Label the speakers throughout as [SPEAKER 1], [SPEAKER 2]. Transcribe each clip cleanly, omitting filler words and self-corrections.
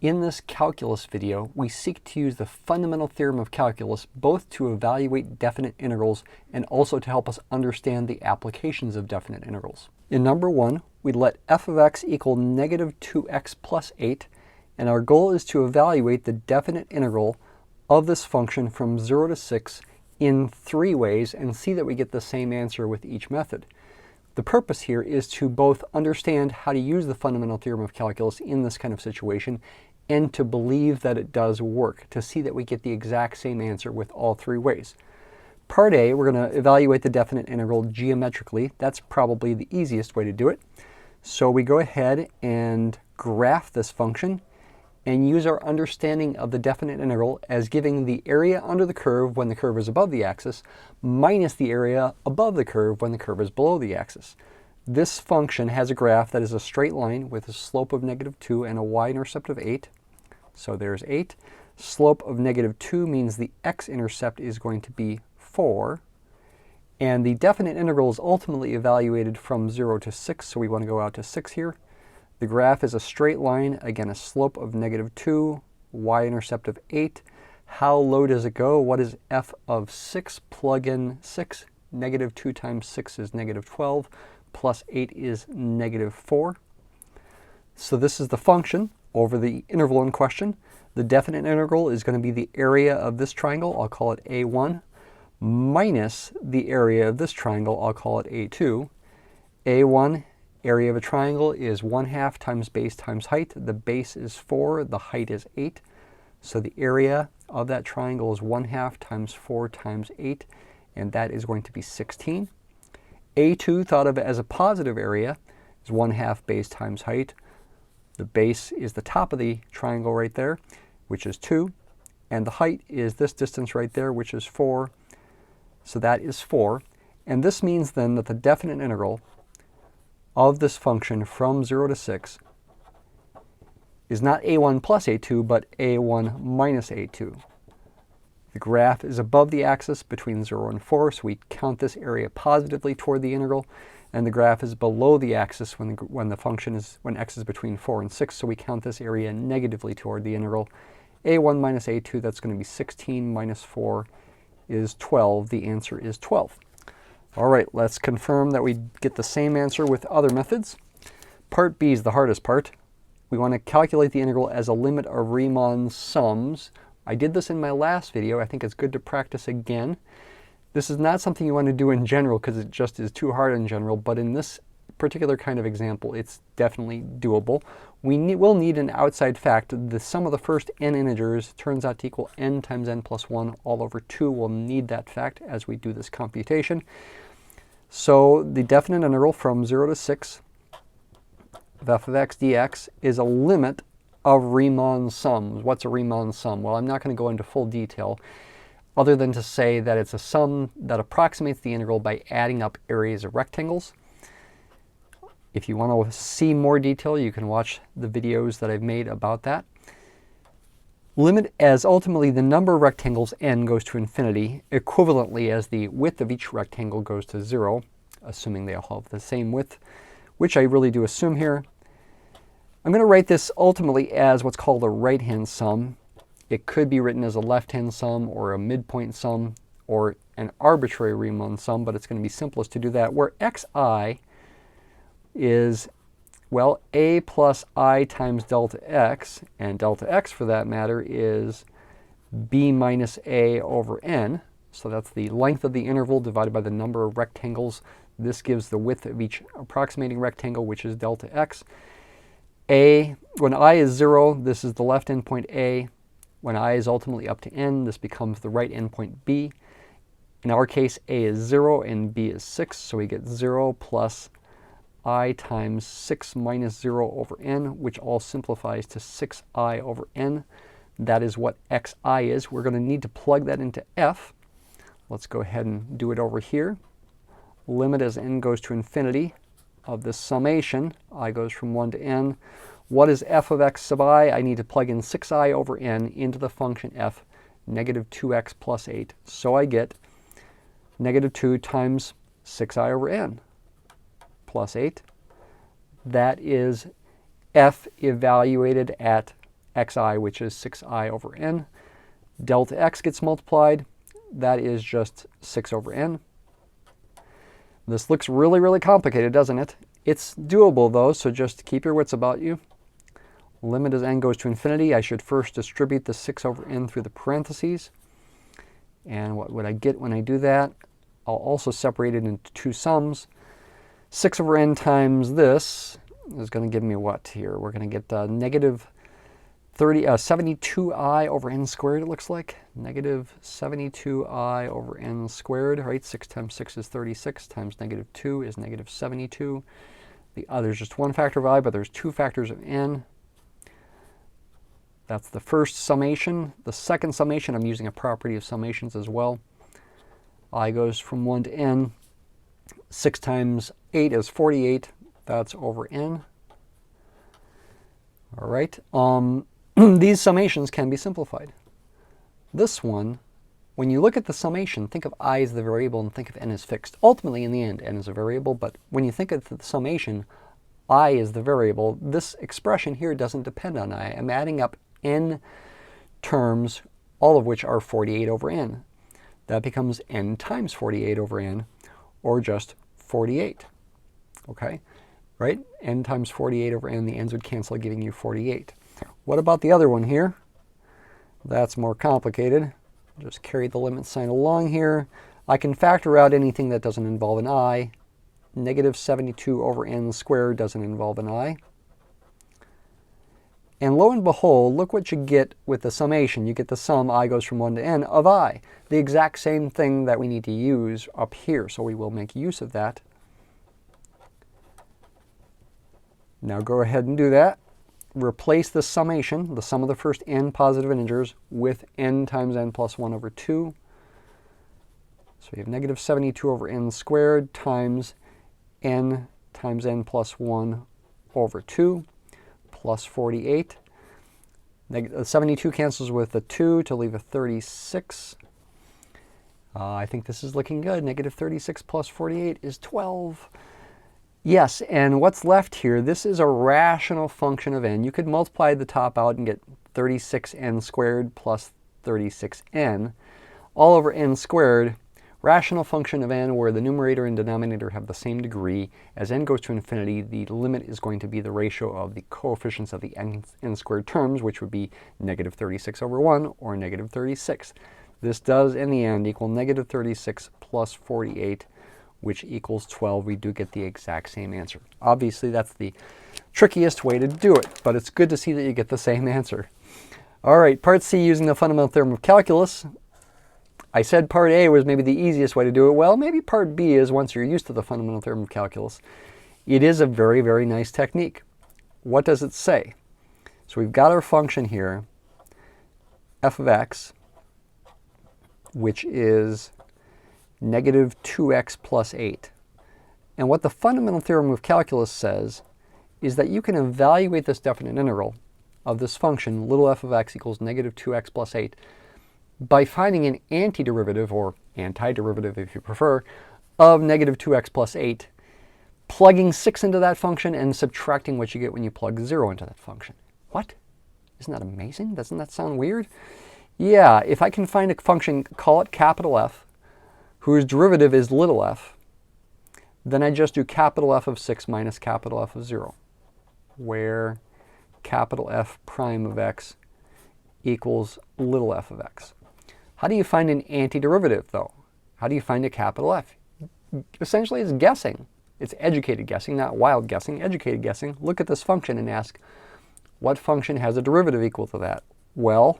[SPEAKER 1] In this calculus video, we seek to use the fundamental theorem of calculus both to evaluate definite integrals and also to help us understand the applications of definite integrals. In number 1, we let f of x equal negative 2x plus 8, and our goal is to evaluate the definite integral of this function from 0 to 6 in 3 ways and see that we get the same answer with each method. The purpose here is to both understand how to use the fundamental theorem of calculus in this kind of situation and to believe that it does work, to see that we get the exact same answer with all 3 ways. Part A, we're going to evaluate the definite integral geometrically. That's probably the easiest way to do it. So we go ahead and graph this function and use our understanding of the definite integral as giving the area under the curve when the curve is above the axis minus the area above the curve when the curve is below the axis. This function has a graph that is a straight line with a slope of negative 2 and a y-intercept of 8. So there's 8. Slope of negative 2 means the x-intercept is going to be 4. And the definite integral is ultimately evaluated from 0 to 6, so we want to go out to 6 here. The graph is a straight line, again a slope of negative 2, y-intercept of 8. How low does it go? What is f of 6? Plug in 6. Negative 2 times 6 is negative 12, plus 8 is negative 4. So this is the function over the interval in question. The definite integral is going to be the area of this triangle, I'll call it A1, minus the area of this triangle, I'll call it A2. A1, area of a triangle, is 1/2 times base times height. The base is 4, the height is 8. So the area of that triangle is 1/2 times 4 times 8, and that is going to be 16. A2, thought of as a positive area, is 1/2 base times height. The base is the top of the triangle right there, which is 2. And the height is this distance right there, which is 4. So that is 4. And this means then that the definite integral of this function from 0 to 6 is not a1 plus a2, but a1 minus a2. The graph is above the axis between 0 and 4, so we count this area positively toward the integral. And the graph is below the axis when x is between 4 and 6, so we count this area negatively toward the integral. a1 minus a2, that's going to be 16 minus 4 is 12. The answer is 12. All right, let's confirm that we get the same answer with other methods. Part B is the hardest part. We want to calculate the integral as a limit of Riemann sums. I did this in my last video. I think it's good to practice again. This is not something you want to do in general because it just is too hard in general, but in this particular kind of example, it's definitely doable. We'll need an outside fact. The sum of the first n integers turns out to equal n times n plus 1 all over 2. We'll need that fact as we do this computation. So the definite integral from 0 to 6 of f of x dx is a limit of Riemann sums. What's a Riemann sum? Well, I'm not going to go into full detail other than to say that it's a sum that approximates the integral by adding up areas of rectangles. If you want to see more detail, you can watch the videos that I've made about that. Limit as ultimately the number of rectangles n goes to infinity, equivalently as the width of each rectangle goes to 0, assuming they all have the same width, which I really do assume here. I'm going to write this ultimately as what's called a right-hand sum. It could be written as a left-hand sum or a midpoint sum or an arbitrary Riemann sum, but it's going to be simplest to do that, where xi is, well, a plus I times delta x, and delta x for that matter is b minus a over n. So that's the length of the interval divided by the number of rectangles. This gives the width of each approximating rectangle, which is delta x. A, when I is 0, this is the left endpoint A. When I is ultimately up to n, this becomes the right endpoint B. In our case, A is 0 and B is 6, so we get 0 plus I times 6 minus 0 over n, which all simplifies to 6i over n. That is what xi is. We're going to need to plug that into f. Let's go ahead and do it over here. Limit as n goes to infinity of this summation. I goes from 1 to n. What is f of x sub I? I need to plug in 6i over n into the function f, negative 2x plus 8. So I get negative 2 times 6i over n plus 8. That is f evaluated at xi, which is 6i over n. Delta x gets multiplied. That is just 6 over n. This looks really, really complicated, doesn't it? It's doable, though, so just keep your wits about you. Limit as n goes to infinity. I should first distribute the 6 over n through the parentheses. And what would I get when I do that? I'll also separate it into two sums. 6 over n times this is going to give me what here? We're going to get negative 72i over n squared, it looks like. Negative 72i over n squared, right? 6 times 6 is 36, times negative 2 is negative 72. There's just one factor of I, but there's two factors of n. That's the first summation. The second summation, I'm using a property of summations as well. I goes from 1 to n. 6 times 8 is 48. That's over n. All right. These summations can be simplified. This one, when you look at the summation, think of I as the variable and think of n as fixed. Ultimately, in the end, n is a variable, but when you think of the summation, I is the variable. This expression here doesn't depend on I. I'm adding up n terms, all of which are 48 over n. That becomes n times 48 over n, or just 48. Okay? Right? N times 48 over n, the n's would cancel, giving you 48. What about the other one here? That's more complicated. Just carry the limit sign along here. I can factor out anything that doesn't involve an I. Negative 72 over n squared doesn't involve an I. And lo and behold, look what you get with the summation. You get the sum, I goes from 1 to n, of I. The exact same thing that we need to use up here, so we will make use of that. Now go ahead and do that. Replace the summation, the sum of the first n positive integers, with n times n plus 1 over 2. So you have negative 72 over n squared times n plus 1 over 2. Plus 48. 72 cancels with the 2 to leave a 36. I think this is looking good. Negative 36 plus 48 is 12. Yes, and what's left here, this is a rational function of n. You could multiply the top out and get 36n squared plus 36n, all over n squared. Rational function of n where the numerator and denominator have the same degree. As n goes to infinity, the limit is going to be the ratio of the coefficients of the n squared terms, which would be negative 36 over 1 or negative 36. This does, in the end, equal negative 36 plus 48, which equals 12. We do get the exact same answer. Obviously, that's the trickiest way to do it, but it's good to see that you get the same answer. All right, part C, using the fundamental theorem of calculus. I said part A was maybe the easiest way to do it. Well, maybe part B is once you're used to the fundamental theorem of calculus. It is a very, very nice technique. What does it say? So we've got our function here, f of x, which is negative 2x plus 8. And what the fundamental theorem of calculus says is that you can evaluate this definite integral of this function, little f of x equals negative 2x plus 8, by finding an antiderivative, or antiderivative if you prefer, of negative 2x plus 8, plugging 6 into that function and subtracting what you get when you plug 0 into that function. What? Isn't that amazing? Doesn't that sound weird? Yeah, if I can find a function, call it capital F, whose derivative is little f, then I just do capital F of 6 minus capital F of 0, where capital F prime of x equals little f of x. How do you find an antiderivative, though? How do you find a capital F? Essentially, it's guessing. It's educated guessing, not wild guessing, educated guessing. Look at this function and ask, what function has a derivative equal to that? Well,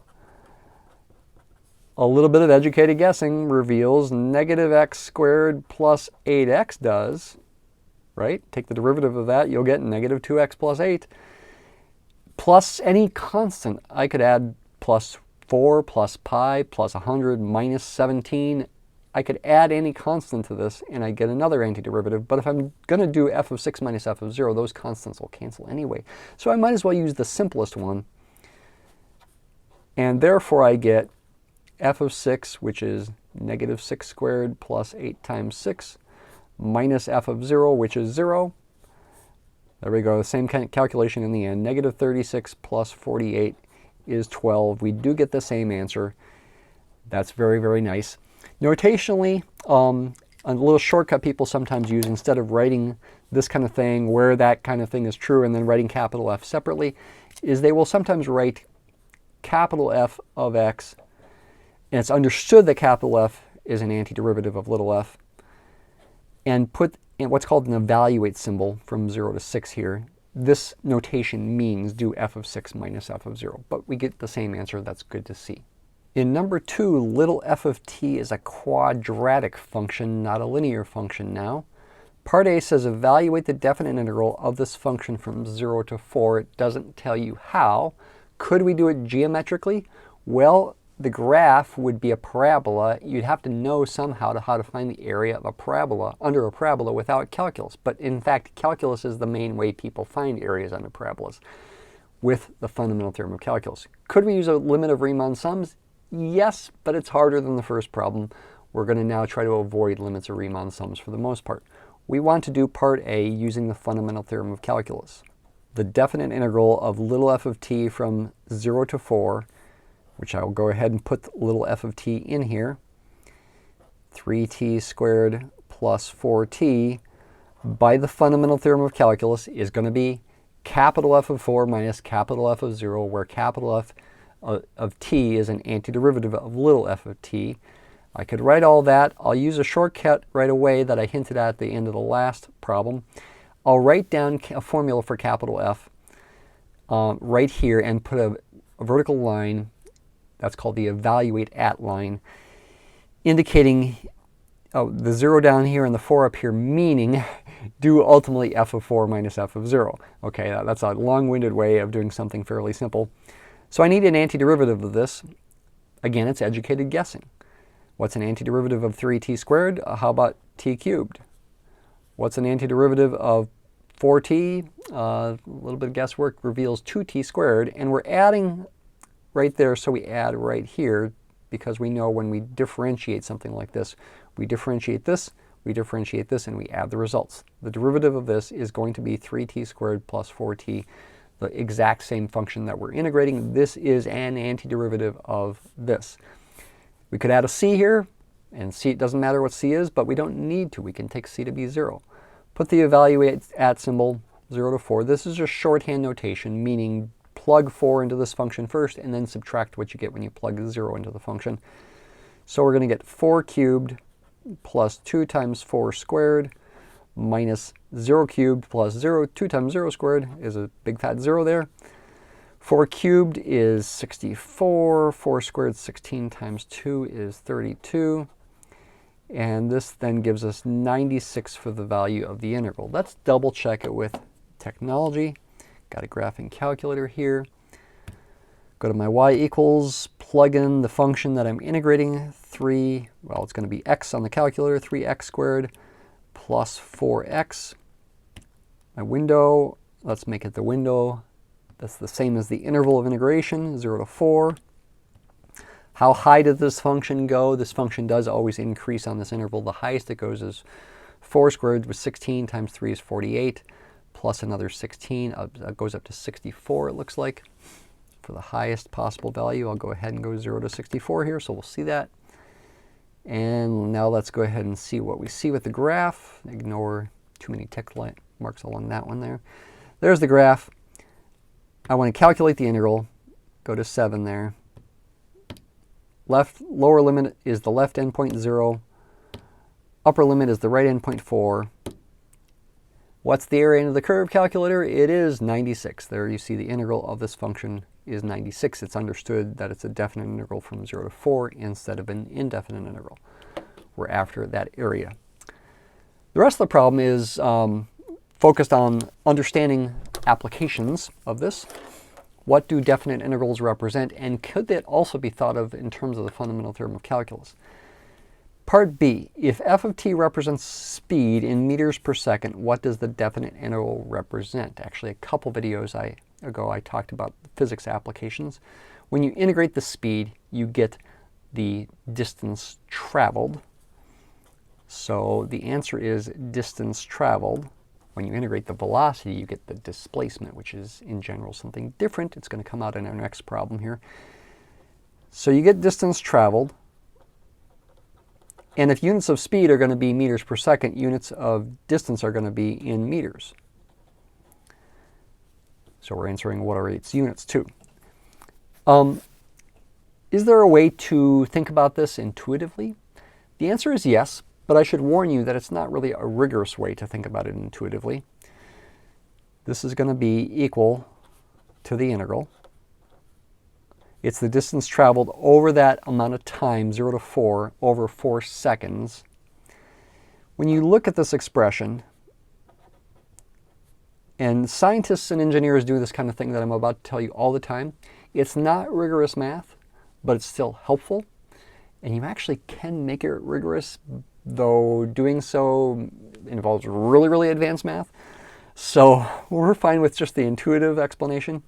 [SPEAKER 1] a little bit of educated guessing reveals negative x squared plus 8x does, right? Take the derivative of that, you'll get negative 2x plus 8. Plus any constant. I could add plus 4 plus pi plus 100 minus 17. I could add any constant to this and I get another antiderivative, but if I'm going to do f of 6 minus f of 0, those constants will cancel anyway. So I might as well use the simplest one, and therefore I get f of 6, which is negative 6 squared plus 8 times 6, minus f of 0, which is 0. There we go, the same kind of calculation in the end. Negative 36 plus 48 is 12. We do get the same answer. That's very, very nice. Notationally, a little shortcut people sometimes use, instead of writing this kind of thing where that kind of thing is true and then writing capital F separately, is they will sometimes write capital F of x, and it's understood that capital F is an antiderivative of little f, and put in what's called an evaluate symbol from 0 to 6 here. This notation means do f of 6 minus f of 0, but we get the same answer. That's good to see. In number 2, little f of t is a quadratic function, not a linear function now. Part A says evaluate the definite integral of this function from 0 to 4. It doesn't tell you how. Could we do it geometrically? Well, the graph would be a parabola. You'd have to know somehow how to find the area of a parabola under a parabola without calculus. But in fact, calculus is the main way people find areas under parabolas with the fundamental theorem of calculus. Could we use a limit of Riemann sums? Yes, but it's harder than the first problem. We're going to now try to avoid limits of Riemann sums for the most part. We want to do part A using the fundamental theorem of calculus. The definite integral of little f of t from 0 to 4, which I will go ahead and put little f of t in here, 3t squared plus 4t, by the fundamental theorem of calculus is going to be capital F of 4 minus capital F of 0, where capital F of t is an antiderivative of little f of t. I could write all that. I'll use a shortcut right away that I hinted at the end of the last problem. I'll write down a formula for capital F right here and put a vertical line. That's called the evaluate at line, indicating the 0 down here and the 4 up here, meaning do ultimately f of 4 minus f of 0. Okay, that's a long-winded way of doing something fairly simple. So I need an antiderivative of this. Again, it's educated guessing. What's an antiderivative of 3t squared? How about t cubed? What's an antiderivative of 4t? A little bit of guesswork reveals 2t squared, and we're adding right there, so we add right here, because we know when we differentiate something like this, we differentiate this, and we add the results. The derivative of this is going to be 3t squared plus 4t, the exact same function that we're integrating. This is an antiderivative of this. We could add a c here, and c, it doesn't matter what c is, but we don't need to. We can take c to be 0. Put the evaluate at symbol 0 to 4. This is just shorthand notation, meaning plug 4 into this function first and then subtract what you get when you plug 0 into the function. So we're going to get 4 cubed plus 2 times 4 squared minus 0 cubed plus 0. 2 times 0 squared is a big fat 0 there. 4 cubed is 64. 4 squared, 16 times 2 is 32. And this then gives us 96 for the value of the integral. Let's double check it with technology. Got a graphing calculator here. Go to my y equals, plug in the function that I'm integrating, it's going to be x on the calculator, 3x squared plus 4x. My window, let's make it the window. That's the same as the interval of integration, 0 to 4. How high did this function go? This function does always increase on this interval. The highest it goes is 4 squared, with 16 times 3 is 48, plus another 16. That goes up to 64, it looks like. For the highest possible value, I'll go ahead and go 0 to 64 here, so we'll see that. And now let's go ahead and see what we see with the graph. Ignore too many text marks along that one there. There's the graph. I want to calculate the integral. Go to 7 there. Lower limit is the left endpoint 0. Upper limit is the right endpoint 4. What's the area under the curve calculator? It is 96. There you see the integral of this function is 96. It's understood that it's a definite integral from 0 to 4 instead of an indefinite integral. We're after that area. The rest of the problem is focused on understanding applications of this. What do definite integrals represent, and could that also be thought of in terms of the fundamental theorem of calculus? Part B, if f of t represents speed in meters per second, what does the definite integral represent? Actually, a couple videos ago I talked about physics applications. When you integrate the speed, you get the distance traveled. So the answer is distance traveled. When you integrate the velocity, you get the displacement, which is in general something different. It's going to come out in our next problem here. So you get distance traveled. And if units of speed are going to be meters per second, units of distance are going to be in meters. So we're answering what are its units too. Is there a way to think about this intuitively? The answer is yes, but I should warn you that it's not really a rigorous way to think about it intuitively. This is going to be equal to the integral. It's the distance traveled over that amount of time, 0 to 4, over 4 seconds. When you look at this expression, and scientists and engineers do this kind of thing that I'm about to tell you all the time, it's not rigorous math, but it's still helpful. And you actually can make it rigorous, though doing so involves really, really advanced math. So we're fine with just the intuitive explanation.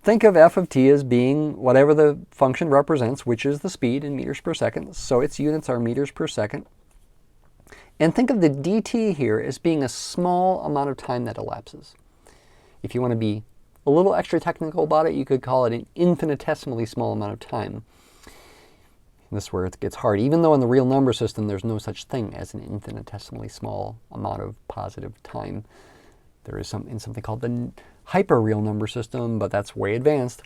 [SPEAKER 1] Think of f of t as being whatever the function represents, which is the speed in meters per second. So its units are meters per second. And think of the dt here as being a small amount of time that elapses. If you want to be a little extra technical about it, you could call it an infinitesimally small amount of time. This is where it gets hard. Even though in the real number system there's no such thing as an infinitesimally small amount of positive time. There is something called the hyper-real number system, but that's way advanced.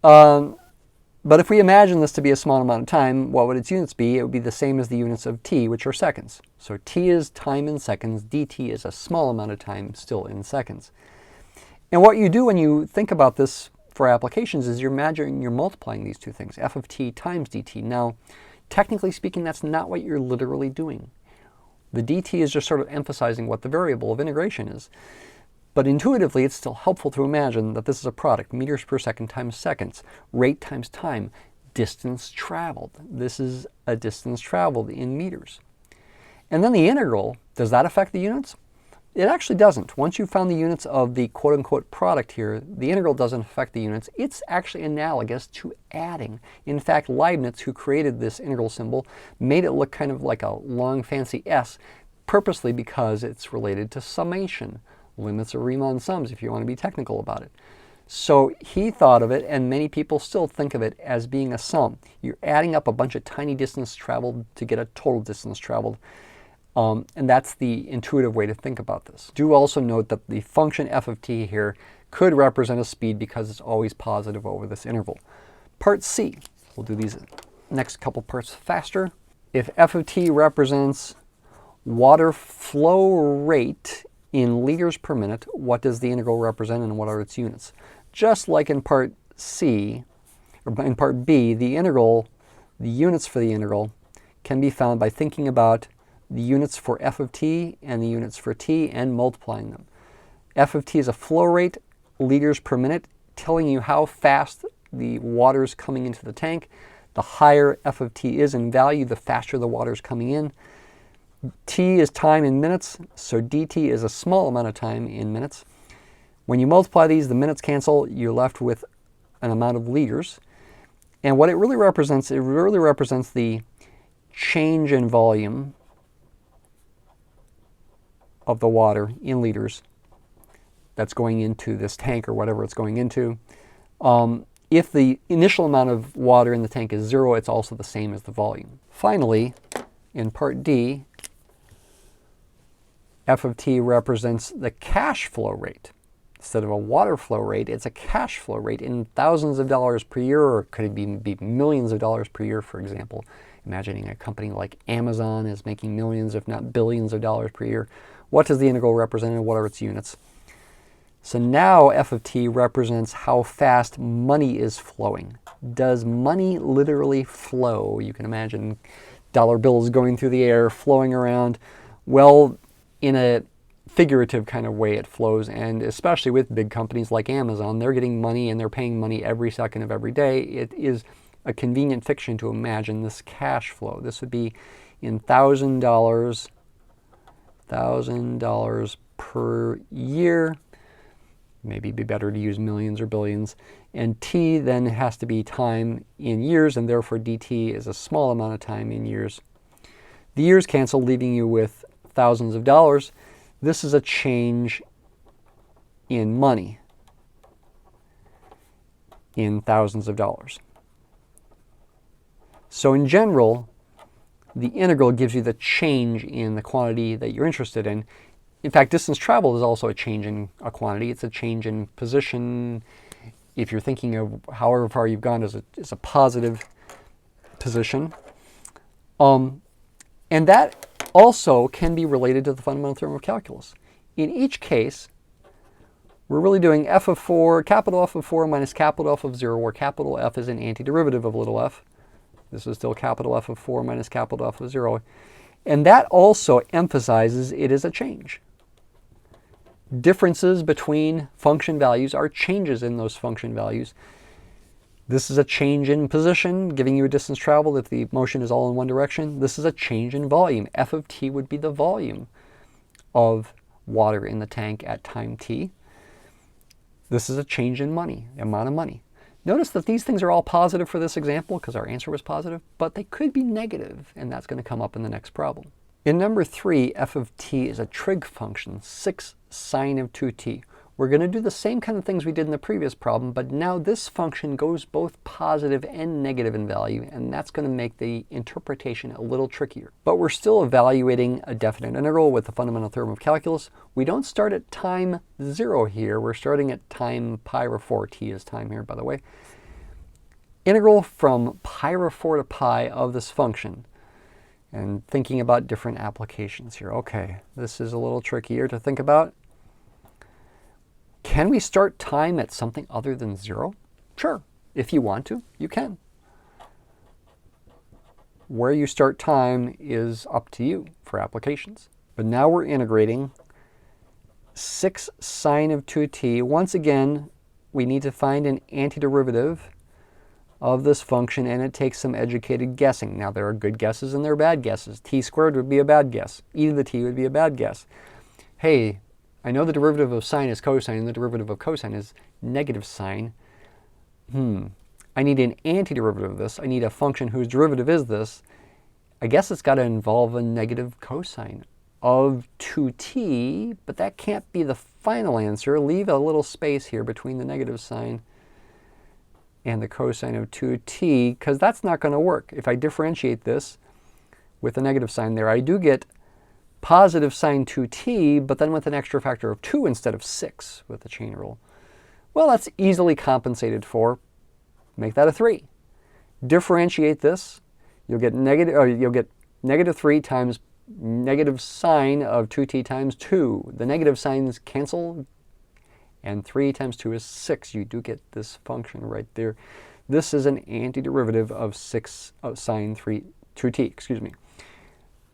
[SPEAKER 1] But if we imagine this to be a small amount of time, what would its units be? It would be the same as the units of t, which are seconds. So t is time in seconds, dt is a small amount of time still in seconds. And what you do when you think about this for applications is you're multiplying these two things, f of t times dt. Now, technically speaking, that's not what you're literally doing. The dt is just sort of emphasizing what the variable of integration is. But intuitively, it's still helpful to imagine that this is a product, meters per second times seconds, rate times time, distance traveled. This is a distance traveled in meters. And then the integral, does that affect the units? It actually doesn't. Once you've found the units of the quote-unquote product here, the integral doesn't affect the units. It's actually analogous to adding. In fact, Leibniz, who created this integral symbol, made it look kind of like a long, fancy S, purposely because it's related to summation, limits of Riemann sums, if you want to be technical about it. So he thought of it, and many people still think of it as being a sum. You're adding up a bunch of tiny distance traveled to get a total distance traveled. And that's the intuitive way to think about this. Do also note that the function f of t here could represent a speed because it's always positive over this interval. Part C, we'll do these next couple parts faster. If f of t represents water flow rate in liters per minute, what does the integral represent and what are its units? Just like in part C, or in part B, the integral, the units for the integral can be found by thinking about the units for f of t and the units for t and multiplying them. F of t is a flow rate, liters per minute, telling you how fast the water is coming into the tank. The higher f of t is in value, the faster the water is coming in. T is time in minutes, so dt is a small amount of time in minutes. When you multiply these, the minutes cancel, you're left with an amount of liters. And what it really represents the change in volume of the water in liters that's going into this tank or whatever it's going into. If the initial amount of water in the tank is 0, it's also the same as the volume. Finally, in part D, f of t represents the cash flow rate. Instead of a water flow rate, it's a cash flow rate in thousands of dollars per year, or could it be millions of dollars per year, for example. Imagining a company like Amazon is making millions, if not billions of dollars per year. What does the integral represent and what are its units? So now f of t represents how fast money is flowing. Does money literally flow? You can imagine dollar bills going through the air, flowing around. Well, in a figurative kind of way it flows, and especially with big companies like Amazon, they're getting money and they're paying money every second of every day. It is a convenient fiction to imagine this cash flow. This would be in $1,000 per year. Maybe it'd be better to use millions or billions. And t then has to be time in years, and therefore dt is a small amount of time in years. The years cancel, leaving you with thousands of dollars. This is a change in money, in thousands of dollars. So in general, the integral gives you the change in the quantity that you're interested in. In fact, distance traveled is also a change in a quantity. It's a change in position. If you're thinking of however far you've gone as a positive position. And that also can be related to the fundamental theorem of calculus. In each case, we're really doing f of 4, capital F of 4 minus capital F of 0, where capital F is an antiderivative of little f. This is still capital F of 4 minus capital F of 0. And that also emphasizes it is a change. Differences between function values are changes in those function values. This is a change in position, giving you a distance traveled if the motion is all in one direction. This is a change in volume. F of t would be the volume of water in the tank at time t. This is a change in money, amount of money. Notice that these things are all positive for this example because our answer was positive, but they could be negative, and that's going to come up in the next problem. In number 3, f of t is a trig function, 6 sine of 2t. We're going to do the same kind of things we did in the previous problem, but now this function goes both positive and negative in value, and that's going to make the interpretation a little trickier. But we're still evaluating a definite integral with the fundamental theorem of calculus. We don't start at time 0 here. We're starting at time pi over 4. T is time here, by the way. Integral from pi over 4 to pi of this function. And thinking about different applications here. Okay, this is a little trickier to think about. Can we start time at something other than 0? Sure. If you want to, you can. Where you start time is up to you for applications. But now we're integrating 6 sine of 2t. Once again, we need to find an antiderivative of this function, and it takes some educated guessing. Now, there are good guesses and there are bad guesses. T squared would be a bad guess. E to the t would be a bad guess. Hey, I know the derivative of sine is cosine, and the derivative of cosine is negative sine. I need an antiderivative of this. I need a function whose derivative is this. I guess it's got to involve a negative cosine of 2t, but that can't be the final answer. Leave a little space here between the negative sign and the cosine of 2t, because that's not going to work. If I differentiate this with a negative sign there, I do get positive sine 2t, but then with an extra factor of 2 instead of 6 with the chain rule. Well, that's easily compensated for. Make that a 3. Differentiate this. You'll get negative 3 times negative sine of 2t times 2. The negative signs cancel, and 3 times 2 is 6. You do get this function right there. This is an antiderivative of 6 sine 2t, excuse me.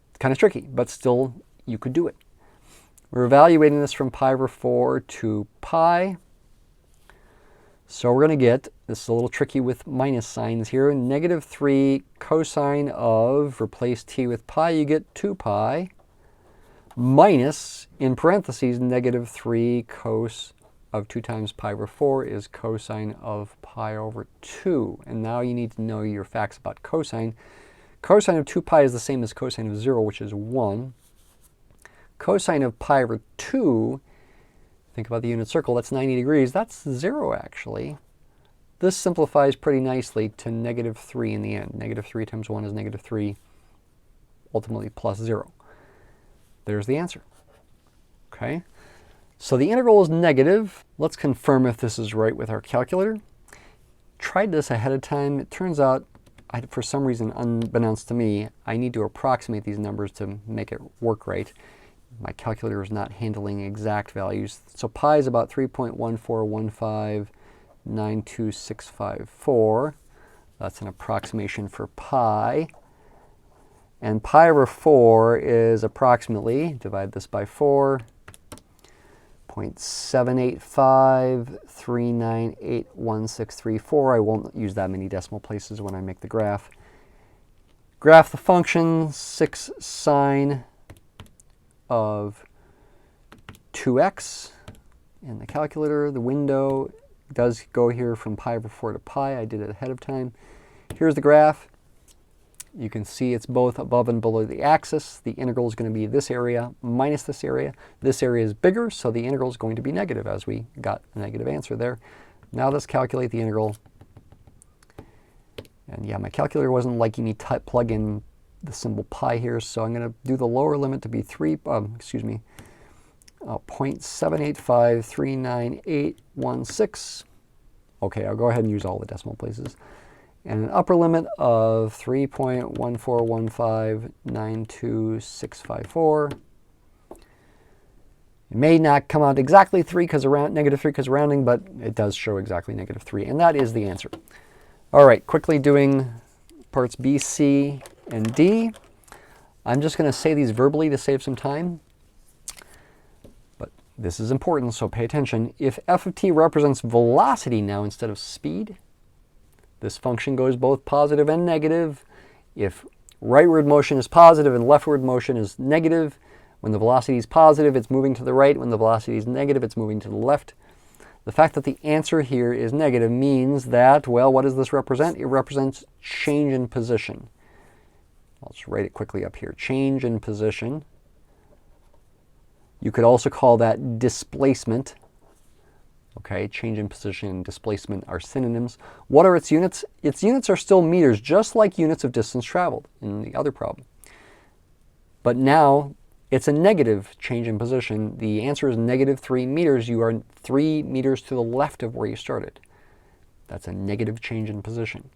[SPEAKER 1] It's kind of tricky, but still, you could do it. We're evaluating this from pi over 4 to pi. So we're going to get, this is a little tricky with minus signs here, negative 3 cosine of, replace t with pi, you get 2 pi, minus, in parentheses, negative 3 cos of 2 times pi over 4 is cosine of pi over 2. And now you need to know your facts about cosine. Cosine of 2 pi is the same as cosine of 0, which is 1. Cosine of pi over 2, think about the unit circle, that's 90 degrees. That's 0, actually. This simplifies pretty nicely to negative 3 in the end. Negative 3 times 1 is negative 3, ultimately plus 0. There's the answer. Okay? So the integral is negative. Let's confirm if this is right with our calculator. Tried this ahead of time. It turns out, for some reason, unbeknownst to me, I need to approximate these numbers to make it work right. My calculator is not handling exact values. So pi is about 3.141592654. That's an approximation for pi. And pi over 4 is approximately, divide this by 4, 0.785398163. I won't use that many decimal places when I make the graph. Graph the function 6 sine of 2x in the calculator. The window does go here from pi over 4 to pi. I did it ahead of time. Here's the graph. You can see it's both above and below the axis. The integral is going to be this area minus this area. This area is bigger, so the integral is going to be negative, as we got a negative answer there. Now let's calculate the integral. And yeah, my calculator wasn't liking me plug in the symbol pi here, so I'm going to do the lower limit to be 0.785398816. Okay, I'll go ahead and use all the decimal places. And an upper limit of 3.141592654. It may not come out exactly negative 3 because rounding, but it does show exactly negative 3, and that is the answer. All right, quickly doing parts B, C, and D. I'm just going to say these verbally to save some time, but this is important, so pay attention. If f of t represents velocity now instead of speed, this function goes both positive and negative. If rightward motion is positive and leftward motion is negative, when the velocity is positive, it's moving to the right. When the velocity is negative, it's moving to the left. The fact that the answer here is negative means that, well, what does this represent? It represents change in position. I'll just write it quickly up here. Change in position. You could also call that displacement. Okay, change in position and displacement are synonyms. What are its units? Its units are still meters, just like units of distance traveled in the other problem. But now it's a negative change in position. The answer is negative 3 meters. You are 3 meters to the left of where you started. That's a negative change in position.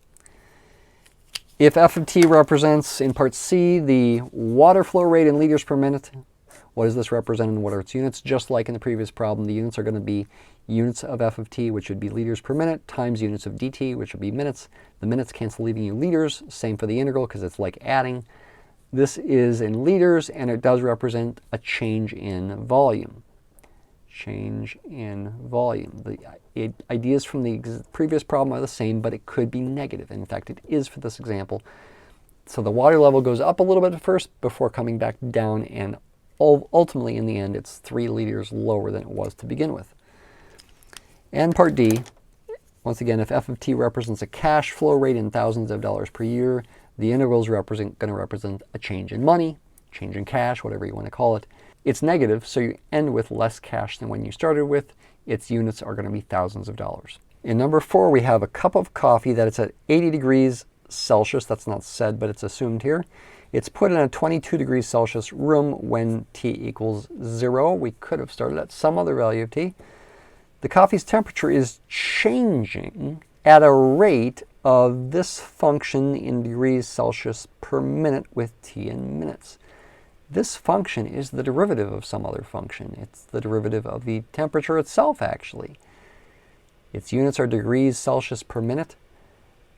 [SPEAKER 1] If f of t represents, in part C, the water flow rate in liters per minute, what does this represent and what are its units? Just like in the previous problem, the units are going to be units of f of t, which would be liters per minute, times units of dt, which would be minutes. The minutes cancel, leaving you liters. Same for the integral, because it's like adding. This is in liters, and it does represent a change in volume. Change in volume. The ideas from the previous problem are the same, but it could be negative. In fact, it is for this example. So the water level goes up a little bit first before coming back down, and ultimately, in the end, it's 3 liters lower than it was to begin with. And part D, once again, if f of t represents a cash flow rate in thousands of dollars per year, the integral is going to represent a change in money, change in cash, whatever you want to call it. It's negative, so you end with less cash than when you started with. Its units are going to be thousands of dollars. In number 4, we have a cup of coffee that it's at 80 degrees Celsius. That's not said, but it's assumed here. It's put in a 22 degrees Celsius room when t equals 0. We could have started at some other value of t. The coffee's temperature is changing at a rate of this function in degrees Celsius per minute with t in minutes. This function is the derivative of some other function. It's the derivative of the temperature itself, actually. Its units are degrees Celsius per minute.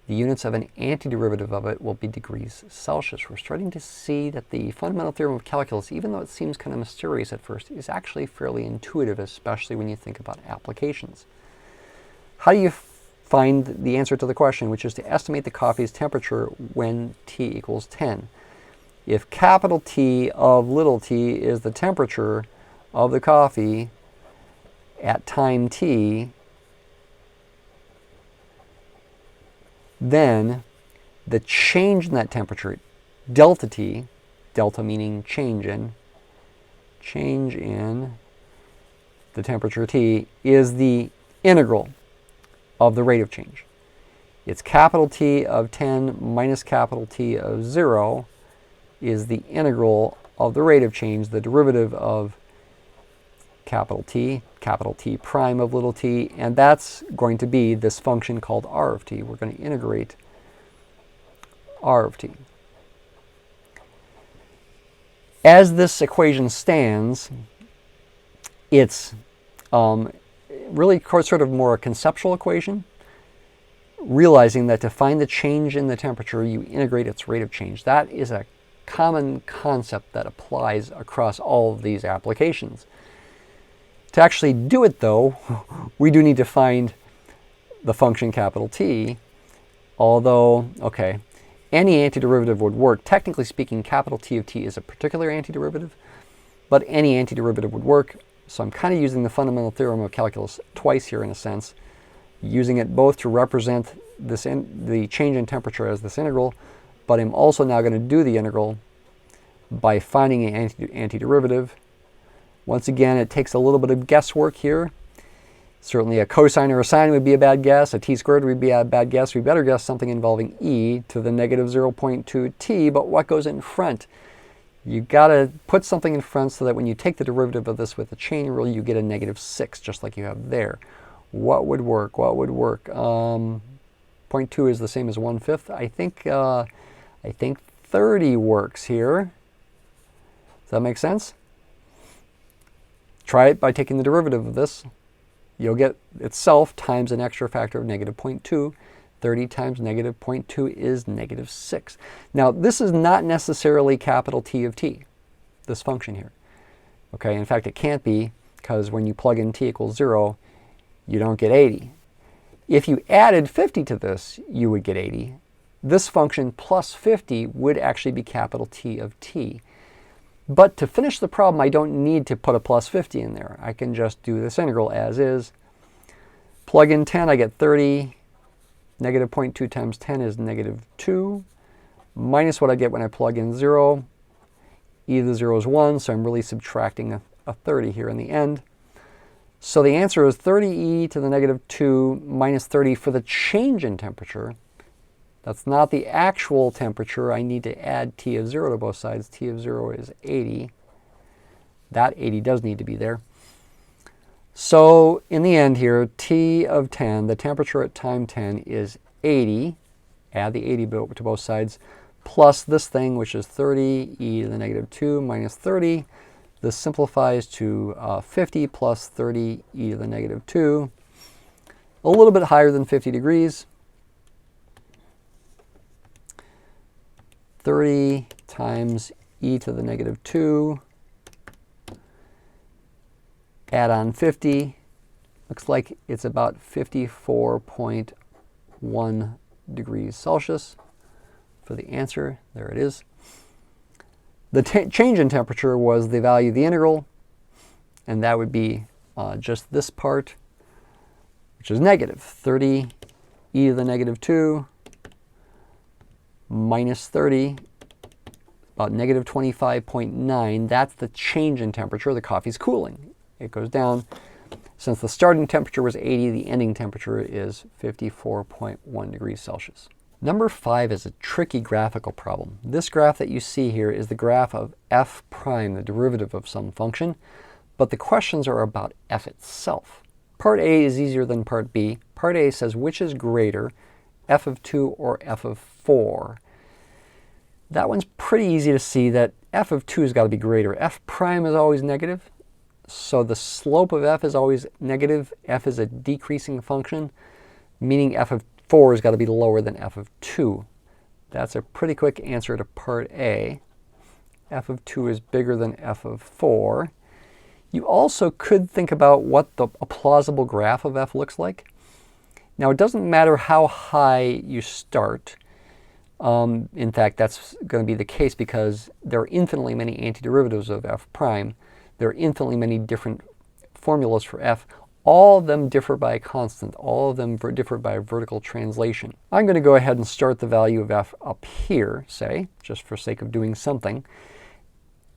[SPEAKER 1] The units of an antiderivative of it will be degrees Celsius. We're starting to see that the fundamental theorem of calculus, even though it seems kind of mysterious at first, is actually fairly intuitive, especially when you think about applications. How do you find the answer to the question, which is to estimate the coffee's temperature when t equals 10? If capital T of little t is the temperature of the coffee at time t, then the change in that temperature, delta t, delta meaning change in the temperature t, is the integral of the rate of change. It's capital T of 10 minus capital T of 0 is the integral of the rate of change, the derivative of capital T prime of little t, and that's going to be this function called r of t. We're going to integrate r of t. As this equation stands, it's really sort of more a conceptual equation, realizing that to find the change in the temperature, you integrate its rate of change. That is a common concept that applies across all of these applications. To actually do it, though, we do need to find the function capital T, although, okay, any antiderivative would work. Technically speaking, capital T of t is a particular antiderivative, but any antiderivative would work. So I'm kind of using the fundamental theorem of calculus twice here in a sense, using it both to represent the change in temperature as this integral, but I'm also now going to do the integral by finding an antiderivative. Once again, it takes a little bit of guesswork here. Certainly a cosine or a sine would be a bad guess. A t-squared would be a bad guess. We better guess something involving e to the negative 0.2t, but what goes in front? You've got to put something in front so that when you take the derivative of this with the chain rule, you get a -6, just like you have there. What would work? What would work? 0.2 is the same as 1/5. I think 30 works here. Does that make sense? Try it by taking the derivative of this. You'll get itself times an extra factor of -0.2. 30 times -0.2 is -6. Now, this is not necessarily capital T of t, this function here. Okay, in fact, it can't be, because when you plug in t equals 0, you don't get 80. If you added 50 to this, you would get 80. This function plus 50 would actually be capital T of t. But to finish the problem, I don't need to put a plus 50 in there. I can just do this integral as is. Plug in 10, I get 30. -0.2 times 10 is -2, minus what I get when I plug in 0. E to the 0 is 1, so I'm really subtracting a 30 here in the end. So the answer is 30e to the -2 minus 30 for the change in temperature. That's not the actual temperature. I need to add T of 0 to both sides. T of 0 is 80. That 80 does need to be there. So in the end here, T of 10, the temperature at time 10 is 80. Add the 80 to both sides, plus this thing, which is 30 e to the -2 minus 30. This simplifies to 50 plus 30 e to the -2. A little bit higher than 50 degrees. 30 times e to the -2. Add on 50. Looks like it's about 54.1 degrees Celsius for the answer. There it is. The change in temperature was the value of the integral, and that would be just this part, which is negative 30 e to the -2 minus 30, about -25.9. That's the change in temperature. The coffee's cooling. It goes down. Since the starting temperature was 80, the ending temperature is 54.1 degrees Celsius. Number 5 is a tricky graphical problem. This graph that you see here is the graph of f prime, the derivative of some function, but the questions are about f itself. Part A is easier than part B. Part A says which is greater, f of 2 or f of 4. That one's pretty easy to see that f of 2 has got to be greater. F prime is always negative, so the slope of f is always negative. F is a decreasing function, meaning f of 4 has got to be lower than f of 2. That's a pretty quick answer to part A. F of 2 is bigger than f of 4. You also could think about what a plausible graph of f looks like. Now, it doesn't matter how high you start. In fact, that's going to be the case because there are infinitely many antiderivatives of f prime. There are infinitely many different formulas for f. All of them differ by a constant. All of them differ by a vertical translation. I'm going to go ahead and start the value of f up here, say, just for sake of doing something.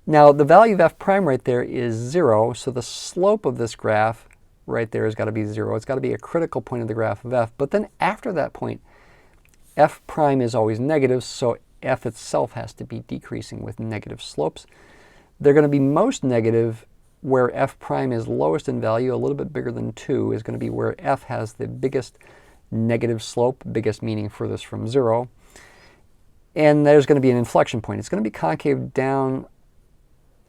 [SPEAKER 1] Now, the value of f prime right there is 0, so the slope of this graph right there has got to be 0. It's got to be a critical point of the graph of f. But then after that point, f prime is always negative, so f itself has to be decreasing with negative slopes. They're going to be most negative where f prime is lowest in value, a little bit bigger than 2, is going to be where f has the biggest negative slope, biggest meaning furthest from 0. And there's going to be an inflection point. It's going to be concave down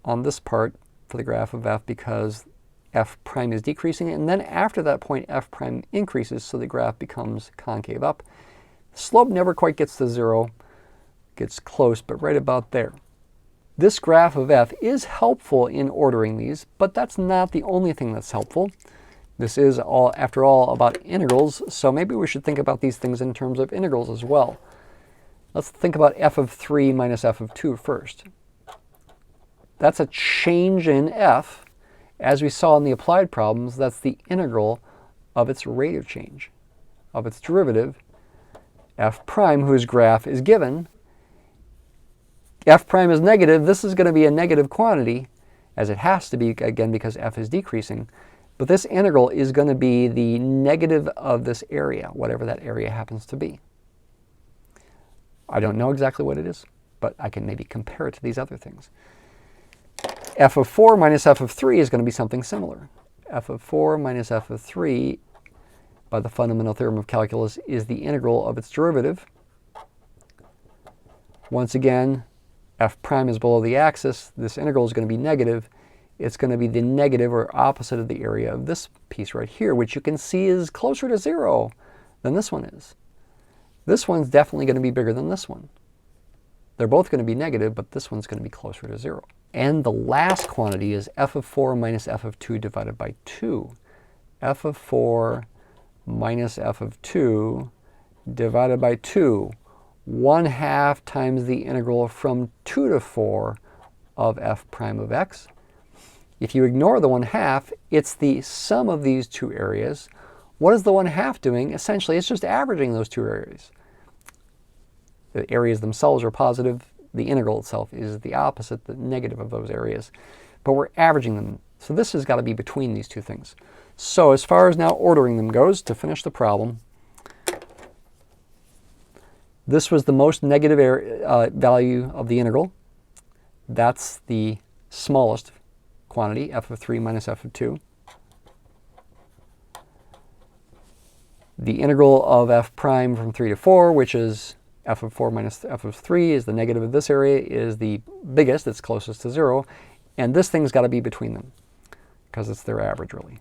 [SPEAKER 1] on this part for the graph of f because f prime is decreasing. And then after that point, f prime increases, so the graph becomes concave up. The slope never quite gets to 0, gets close, but right about there. This graph of f is helpful in ordering these, but that's not the only thing that's helpful. This is, after all, about integrals, so maybe we should think about these things in terms of integrals as well. Let's think about f of 3 minus f of 2 first. That's a change in f. As we saw in the applied problems, that's the integral of its rate of change, of its derivative, f prime, whose graph is given. f prime is negative, this is going to be a negative quantity, as it has to be, again, because f is decreasing. But this integral is going to be the negative of this area, whatever that area happens to be. I don't know exactly what it is, but I can maybe compare it to these other things. F of 4 minus f of 3 is going to be something similar. F of 4 minus f of 3, by the fundamental theorem of calculus, is the integral of its derivative. Once again, f prime is below the axis. This integral is going to be negative. It's going to be the negative or opposite of the area of this piece right here, which you can see is closer to 0 than this one is. This one's definitely going to be bigger than this one. They're both going to be negative, but this one's going to be closer to 0. And the last quantity is f of 4 minus f of 2 divided by 2. F of 4 minus f of 2 divided by 2. 1/2 times the integral from 2 to 4 of f prime of x. If you ignore the 1/2, it's the sum of these two areas. What is the 1/2 doing? Essentially, it's just averaging those two areas. The areas themselves are positive. The integral itself is the opposite, the negative of those areas. But we're averaging them. So this has got to be between these two things. So as far as now ordering them goes, to finish the problem, this was the most negative value of the integral. That's the smallest quantity, f of 3 minus f of 2. The integral of f prime from 3 to 4, which is f of 4 minus f of 3, is the negative of this area, is the biggest, it's closest to 0. And this thing's got to be between them, because it's their average, really.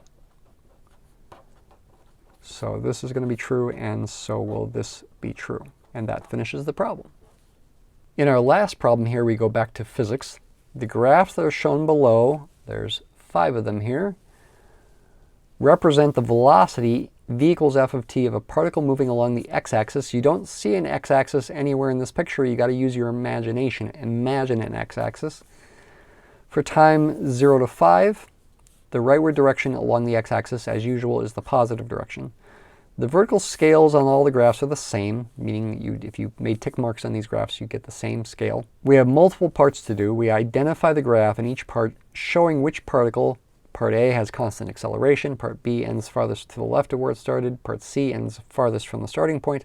[SPEAKER 1] So this is going to be true, and so will this be true. And that finishes the problem. In our last problem here, we go back to physics. The graphs that are shown below, there's 5 of them here, represent the velocity v equals f of t of a particle moving along the x-axis. You don't see an x-axis anywhere in this picture. You got to use your imagination. Imagine an x-axis. For time 0 to 5, the rightward direction along the x-axis, as usual, is the positive direction. The vertical scales on all the graphs are the same, meaning if you made tick marks on these graphs, you get the same scale. We have multiple parts to do. We identify the graph in each part, showing which particle. Part A has constant acceleration, part B ends farthest to the left of where it started, part C ends farthest from the starting point,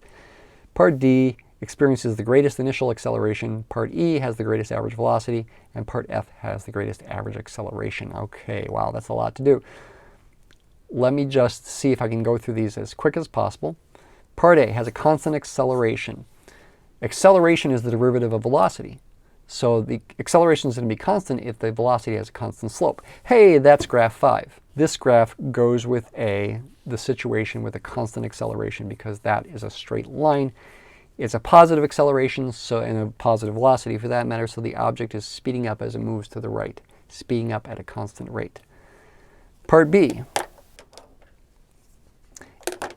[SPEAKER 1] part D experiences the greatest initial acceleration, part E has the greatest average velocity, and part F has the greatest average acceleration. Okay, wow, that's a lot to do. Let me just see if I can go through these as quick as possible. Part A has a constant acceleration. Acceleration is the derivative of velocity. So the acceleration is going to be constant if the velocity has a constant slope. Hey, that's graph 5. This graph goes with A, the situation with a constant acceleration, because that is a straight line. It's a positive acceleration, so and a positive velocity for that matter, so the object is speeding up as it moves to the right, speeding up at a constant rate. Part B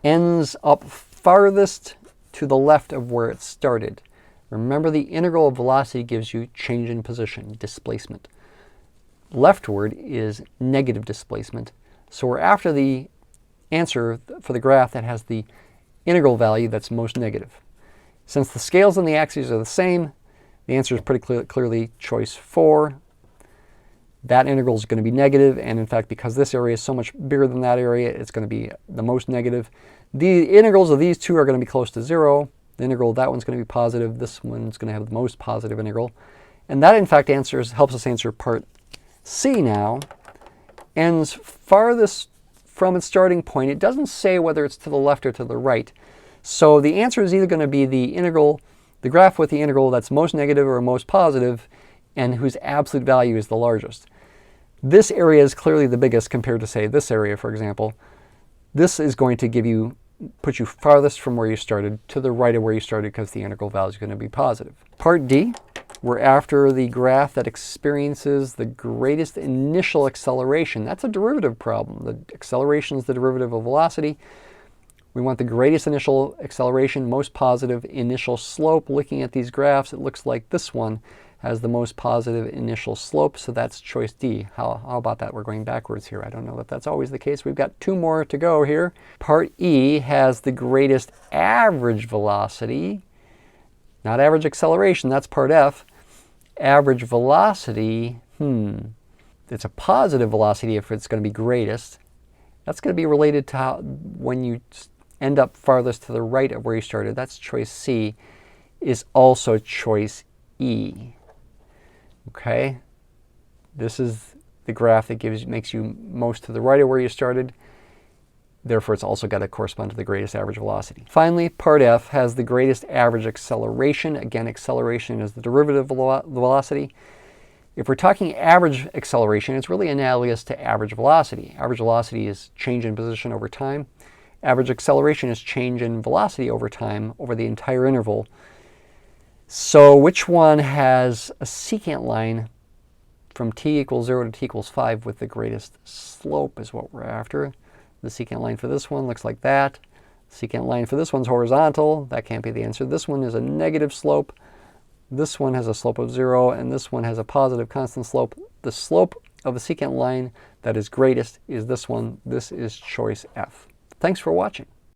[SPEAKER 1] ends up farthest to the left of where it started. Remember, the integral of velocity gives you change in position, displacement. Leftward is negative displacement. So we're after the answer for the graph that has the integral value that's most negative. Since the scales on the axes are the same, the answer is pretty clearly choice 4. That integral is going to be negative, and in fact, because this area is so much bigger than that area, it's going to be the most negative. The integrals of these two are going to be close to 0. The integral of that one's going to be positive. This one's going to have the most positive integral. And that, in fact, helps us answer part C now. Ends farthest from its starting point. It doesn't say whether it's to the left or to the right. So the answer is either going to be the integral, the graph with the integral that's most negative or most positive, and whose absolute value is the largest. This area is clearly the biggest compared to, say, this area, for example. This is going to put you farthest from where you started to the right of where you started, because the integral value is going to be positive. Part D, we're after the graph that experiences the greatest initial acceleration. That's a derivative problem. The acceleration is the derivative of velocity. We want the greatest initial acceleration, most positive initial slope. Looking at these graphs, it looks like this one has the most positive initial slope, so that's choice D. How about that? We're going backwards here. I don't know that that's always the case. We've got 2 more to go here. Part E has the greatest average velocity, not average acceleration, that's part F. Average velocity, it's a positive velocity if it's going to be greatest. That's going to be related to how, when you end up farthest to the right of where you started. That's choice C, is also choice E. Okay? This is the graph that makes you most to the right of where you started. Therefore, it's also got to correspond to the greatest average velocity. Finally, part F has the greatest average acceleration. Again, acceleration is the derivative of velocity. If we're talking average acceleration, it's really analogous to average velocity. Average velocity is change in position over time. Average acceleration is change in velocity over time over the entire interval. So which one has a secant line from t equals 0 to t equals 5 with the greatest slope is what we're after. The secant line for this one looks like that. The secant line for this one's horizontal. That can't be the answer. This one is a negative slope. This one has a slope of 0, and this one has a positive constant slope. The slope of the secant line that is greatest is this one. This is choice F. Thanks for watching.